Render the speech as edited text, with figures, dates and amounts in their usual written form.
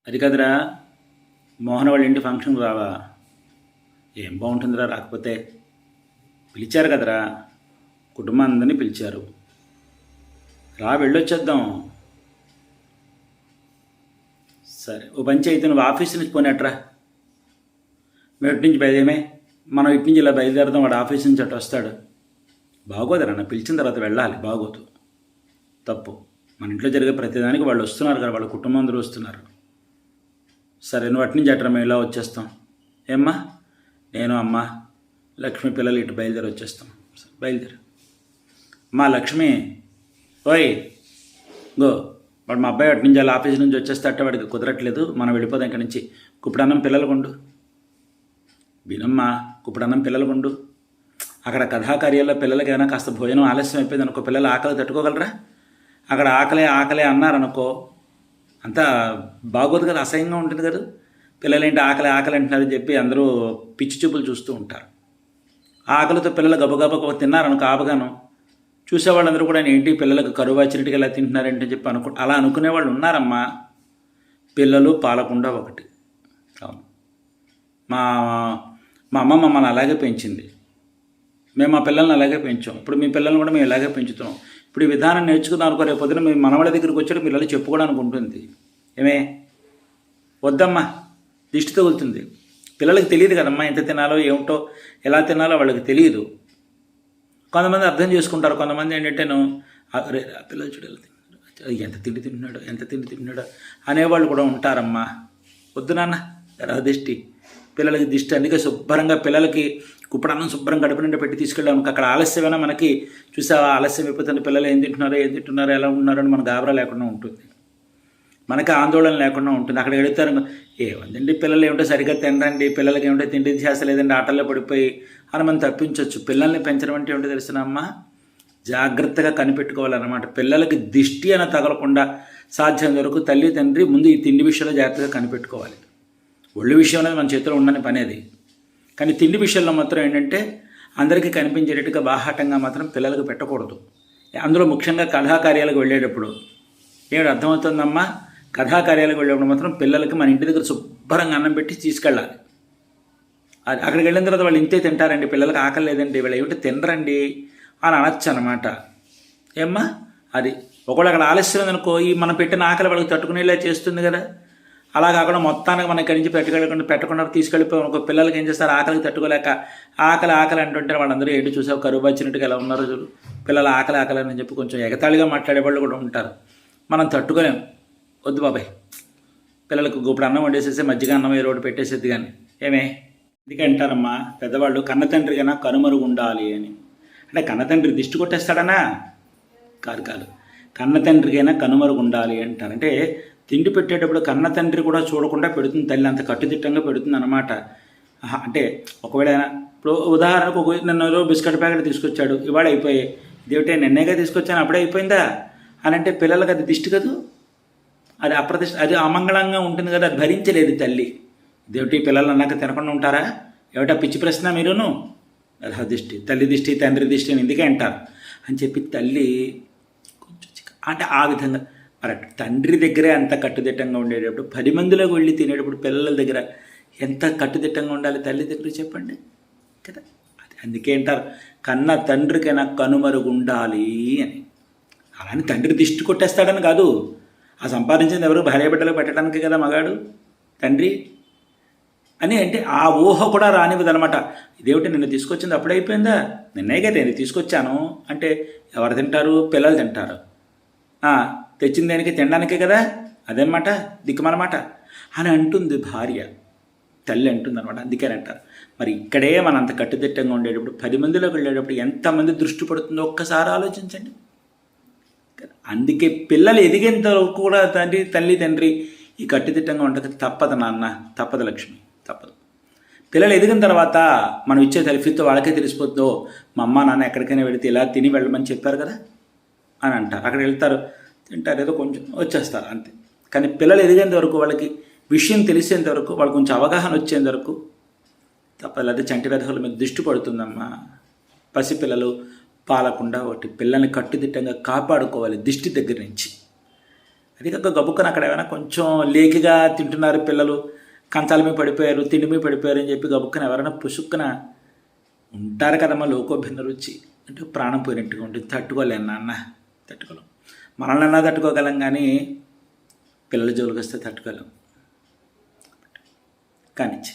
అది కదరా, మోహన్ వాళ్ళ ఇంటి ఫంక్షన్ రావా? ఏం బాగుంటుందిరా రాకపోతే. పిలిచారు కదరా, కుటుంబం అందరినీ పిలిచారు. రా వెళ్ళొచ్చేద్దాం. సరే ఓ పంచి అయితే నువ్వు ఆఫీస్ నుంచి పోనేట్రా. మేము ఇటు నుంచి బయలుదేమే, మనం ఇటు నుంచి ఇలా బయలుదేరదాం. వాడు ఆఫీస్ నుంచి అటు వస్తాడు. బాగోదురా, నా పిలిచిన తర్వాత వెళ్ళాలి. బాగోదు, తప్పు. మన ఇంట్లో జరిగే ప్రతిదానికి వాళ్ళు వస్తున్నారు కదా, వాళ్ళ కుటుంబం అందరూ వస్తున్నారు. సరే నువ్వు అటు నుంచి అట్రా, మేము ఇలా వచ్చేస్తాం. ఏమ్మా, నేను అమ్మ లక్ష్మి పిల్లలు ఇటు బయలుదేరి వచ్చేస్తాం. సరే బయలుదేరు. అమ్మా లక్ష్మి, ఓయ్ గో. వాడు మా అబ్బాయి అటు నుంచి అలా ఆఫీస్ నుంచి వచ్చేస్తే అట్ట వాడికి కుదరట్లేదు, మనం వెళ్ళిపోదాం ఇక్కడి నుంచి. కుప్పుడన్నం పిల్లలు కొండు. వినమ్మా, కుప్పుడన్నం పిల్లలు కొండు. అక్కడ కథాకార్యాల్లో పిల్లలకి ఏమైనా కాస్త భోజనం ఆలస్యం అయిపోయింది అనుకో, పిల్లలు ఆకలి తట్టుకోగలరా? అక్కడ ఆకలే అన్నారనుకో, అంతా బాగోదు కదా, అసహ్యంగా ఉంటుంది కదా. పిల్లలేంటి ఆకలి అంటున్నారని చెప్పి అందరూ పిచ్చి చూపులు చూస్తూ ఉంటారు. ఆకలితో పిల్లలు గబగబ తిన్నారనుకో ఆపగాను, చూసేవాళ్ళందరూ కూడా ఏంటి పిల్లలకు కరువు వచ్చినట్టుగా ఇలా తింటున్నారంటే చెప్పి అలా అనుకునే వాళ్ళు ఉన్నారమ్మా. పిల్లలు పాలకుండా ఒకటి. అవును, మా అమ్మ మమ్మల్ని అలాగే పెంచింది. మేము మా పిల్లల్ని అలాగే పెంచాం. ఇప్పుడు మీ పిల్లల్ని కూడా మేము ఇలాగే పెంచుతున్నాం. ఇప్పుడు ఈ విధానం నేర్చుకుందాం అనుకో, రేపు పొద్దున మీ మనవాళ్ళ దగ్గరికి వచ్చాడు పిల్లలు చెప్పుకోవడానికి ఉంటుంది. ఏమే వద్దమ్మా, దిష్టి తగులుతుంది. పిల్లలకి తెలియదు కదమ్మా ఎంత తినాలో ఏమిటో, ఎలా తినాలో వాళ్ళకి తెలియదు. కొంతమంది అర్థం చేసుకుంటారు, కొంతమంది ఏంటంటేను పిల్లలు చూడాలి ఎంత తిండి తింటున్నాడు అనేవాళ్ళు కూడా ఉంటారమ్మా. వద్దు నాన్న, దిష్టి పిల్లలకి దిష్టి. అందుకే శుభ్రంగా పిల్లలకి కుప్పడన్నం శుభ్రం గడుపు నిండా పెట్టి తీసుకెళ్ళాము. అక్కడ ఆలస్యమైనా మనకి చూసావా, ఆలస్యం అయిపోతుంది, పిల్లలు ఏం తింటున్నారో ఎలా ఉన్నారో అని మన గాబరా లేకుండా ఉంటుంది, మనకి ఆందోళన లేకుండా ఉంటుంది. అక్కడ వెళుతారు, ఏమందండి పిల్లలు ఏమిటో సరిగ్గా తినరండి, పిల్లలకి ఏమిటో తిండి చేస్తలేదండి, ఆటల్లో పడిపోయి అని మనం తప్పించవచ్చు. పిల్లల్ని పెంచడం అంటే ఏమిటో తెలుసునమ్మా, జాగ్రత్తగా కనిపెట్టుకోవాలన్నమాట. పిల్లలకి దిష్టి అని తగలకుండా సాధ్యం వరకు తల్లి తండ్రి ముందు ఈ తిండి విషయంలో జాగ్రత్తగా కనిపెట్టుకోవాలి. ఒళ్ళు విషయం అనేది మన చేతిలో ఉండని పని అది. కానీ తిండి విషయంలో మాత్రం ఏంటంటే అందరికీ కనిపించేటట్టుగా బాహాటంగా మాత్రం పిల్లలకు పెట్టకూడదు. అందులో ముఖ్యంగా కథాకార్యాలకు వెళ్ళేటప్పుడు ఏమిటి అర్థమవుతుందమ్మా, కథాకార్యాలకు వెళ్ళేటప్పుడు మాత్రం పిల్లలకి మన ఇంటి దగ్గర శుభ్రంగా అన్నం పెట్టి తీసుకెళ్ళాలి. అది అక్కడికి వెళ్ళిన తర్వాత వాళ్ళు ఇంతే తింటారండి, పిల్లలకి ఆకలి లేదండి, వీళ్ళు ఏమిటి తినరండి అని అనొచ్చు అనమాట. ఏమ్మా, అది ఒకవేళ అక్కడ ఆలస్యం అనుకో, ఈ మనం పెట్టిన ఆకలి వాళ్ళకి తట్టుకునేలా చేస్తుంది కదా. అలా కాకుండా మొత్తానికి మనం ఇక్కడి నుంచి పెట్టకుండా తీసుకెళ్ళిపోయాం అనుకో, పిల్లలకి ఏం చేస్తారు, ఆకలికి తట్టుకోలేక ఆకలి అంటుంటే వాళ్ళందరూ ఏడు చూసావు కరువు వచ్చినట్టుగా ఎలా ఉన్నారో చూడు. పిల్లలు ఆకలి అని చెప్పి కొంచెం ఎగతాళిగా మాట్లాడేవాళ్ళు కూడా ఉంటారు. మనం తట్టుకోలేం. వద్దు బాబాయ్, పిల్లలకు ఇప్పుడు అన్నం వండేసేసి మజ్జిగ అన్నం ఏ రోడ్డు పెట్టేసేది. కానీ ఏమే ఎందుకు అంటారమ్మా పెద్దవాళ్ళు, కన్నతండ్రికైనా కనుమరుగు ఉండాలి అని. అంటే కన్నతండ్రి దిష్టి కొట్టేస్తాడనా? కాదు, కన్నతండ్రికైనా కనుమరుగు ఉండాలి అంటారు. అంటే తిండి పెట్టేటప్పుడు కన్న తండ్రి కూడా చూడకుండా పెడుతుంది తల్లి, అంత కట్టుదిట్టంగా పెడుతుంది అన్నమాట. అంటే ఒకవేళ ఇప్పుడు ఉదాహరణకు నన్ను బిస్కెట్ ప్యాకెట్ తీసుకొచ్చాడు, ఇవాళ అయిపోయాయి, ఇదేమిటే నిన్నేగా తీసుకొచ్చాను అప్పుడే అయిపోయిందా అని అంటే పిల్లలకి అది దిష్టి కదూ, అది అప్రతిష్ట, అది అమంగళంగా ఉంటుంది కదా, అది భరించలేదు తల్లి. ఇదేమిటి పిల్లలు అన్నాక తినకుండా ఉంటారా, ఏమిటా పిచ్చి ప్రశ్న మీరును. అది దిష్టి, తల్లి దిష్టి తండ్రి దిష్టి అని ఎందుకే అంటారు అని చెప్పి తల్లి కొంచెం అంటే ఆ విధంగా. మరి తండ్రి దగ్గరే అంత కట్టుదిట్టంగా ఉండేటప్పుడు 10 మందిలోకి వెళ్ళి తినేటప్పుడు పిల్లల దగ్గర ఎంత కట్టుదిట్టంగా ఉండాలి తల్లిదండ్రులు చెప్పండి కదా. అది అందుకే అంటారు కన్న తండ్రికైనా కనుమరుగు ఉండాలి అని. అలానే తండ్రి దిష్టి కొట్టేస్తాడని కాదు, ఆ సంపాదించింది ఎవరు భార్య బిడ్డలకు పెట్టడానికి కదా మగాడు తండ్రి అని. అంటే ఆ ఊహ కూడా రానివ్వదనమాట. ఇదేమిటి నిన్ను తీసుకొచ్చింది అప్పుడే అయిపోయిందా, నిన్నే కదా నేను తీసుకొచ్చాను అంటే ఎవరు తింటారు, పిల్లలు తింటారు. తెచ్చిన దానికి తినడానికే కదా, అదేమాట దిక్కుమనమాట అని అంటుంది భార్య, తల్లి అంటుంది అనమాట. అందుకేనంటారు మరి ఇక్కడే మన అంత కట్టుదిట్టంగా ఉండేటప్పుడు 10 మందిలోకి వెళ్ళేటప్పుడు ఎంతమంది దృష్టి పడుతుందో ఒక్కసారి ఆలోచించండి. అందుకే పిల్లలు ఎదిగేంత వరకు కూడా తల్లి తండ్రి ఈ కట్టుదిట్టంగా ఉండక తప్పదు నాన్న, తప్పదు లక్ష్మి, తప్పదు. పిల్లలు ఎదిగిన తర్వాత మనం ఇచ్చే తల్లితో వాళ్ళకే తెలిసిపోతుందో మా అమ్మ నాన్న ఎక్కడికైనా వెళితే ఇలా తిని వెళ్ళమని చెప్పారు కదా అని అంటారు. అక్కడ వెళ్తారు, తింటారు, ఏదో కొంచెం వచ్చేస్తారు అంతే. కానీ పిల్లలు ఎదిగేంత వరకు వాళ్ళకి విషయం తెలిసేంత వరకు వాళ్ళకి కొంచెం అవగాహన వచ్చేంత వరకు తప్పదు. అదే చంటి వెధవుల మీద దృష్టి పడుతుందమ్మా. పసిపిల్లలు పాలకుండా ఒకటి పిల్లల్ని కట్టుదిట్టంగా కాపాడుకోవాలి దిష్టి దగ్గర నుంచి. అది కాక గబుక్కన అక్కడ ఏమైనా కొంచెం లేకిగా తింటున్నారు పిల్లలు, కంచాల మీద పడిపోయారు, తిండి మీద పడిపోయారు అని చెప్పి గబుక్కన ఎవరైనా పుసుక్కున ఉంటారు కదమ్మా లోకోభిన్న రుచి అంటే ప్రాణం పోయినట్టుగా ఉంటుంది. తట్టుకోలేను నాన్న, తట్టుకోలేం. మనల్నన్నా తట్టుకోగలం కానీ పిల్లల జోలికి వస్తే తట్టుకోలేం. కానిచ్చి